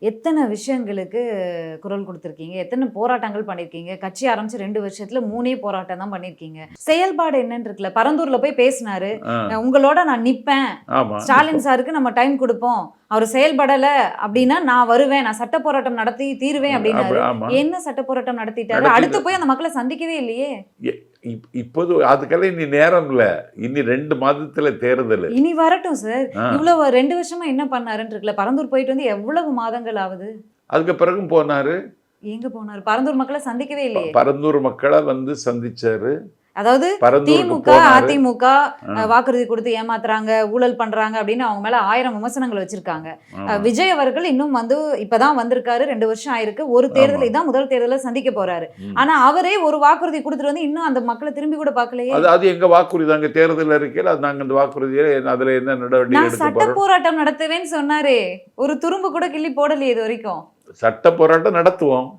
எத்தனை விஷயங்களுக்கு குரல் கொடுத்துருக்கீங்க, எத்தனை போராட்டங்கள் பண்ணியிருக்கீங்க. கட்சி ஆரம்பிச்சு 2 வருஷத்துல 3 போராட்டம் தான் பண்ணியிருக்கீங்க. செயல்பாடு என்னன்னு இருக்குல்ல, பரந்தூர்ல போய் பேசினாரு, உங்களோட நான் நிப்பேன், ஸ்டாலின் சாருக்கு நம்ம டைம் கொடுப்போம், அவர் செயல்படல அப்படின்னா நான் வருவேன், நான் சட்ட போராட்டம் நடத்தி தீருவேன் அப்படின்னாரு. என்ன சட்ட போராட்டம் நடத்திட்டாரு? அடுத்து போய் அந்த மக்களை சந்திக்கவே இல்லையே. இப்போது அதுக்கெல்லாம் இனி நேரம் இல்ல, இனி 2 மாதத்துல தேர்தல். இனி வரட்டும் சார். இவ்வளவு 2 வருஷமா என்ன பண்ணாருன்னு இருக்குல்ல. பரந்தூர் போயிட்டு வந்து எவ்வளவு மாதங்கள் ஆகுது? அதுக்கு பிறகும் போனாரு. எங்க போனாரு? பரந்தூர் மக்களை சந்திக்கவே இல்லையே. பரந்தூர் மக்களை வந்து சந்திச்சாரு. அதாவது திமுக அதிமுக வாக்குறுதி கொடுத்து ஏமாத்துறாங்க, ஊழல் பண்றாங்க அப்படின்னு அவங்க மேல 1000 விமர்சனங்கள் வச்சிருக்காங்க. விஜய் அவர்கள் இன்னும் வந்து இப்பதான் வந்திருக்காரு, 2 வருஷம் ஆயிருக்கு. ஒரு தேர்தல் இதான் முதல் தேர்தல சந்திக்க போறாரு. ஆனா அவரே ஒரு வாக்குறுதி கொடுத்துட்டு வந்து இன்னும் அந்த மக்களை திரும்பி கூட பார்க்கலையே. அது எங்க வாக்குறுதி? அங்க தேர்தல் அறிக்கையில நாங்க அந்த வாக்குறுதியை அதுல என்ன நடவடிக்கை எடுக்க போறோம்? சட்ட போராட்டம் நடத்துவேன்னு சொன்னாரே, ஒரு துரும்பு கூட கிள்ளி போடலையே இது வரைக்கும். சட்ட போராட்டம் நடத்துவோம்.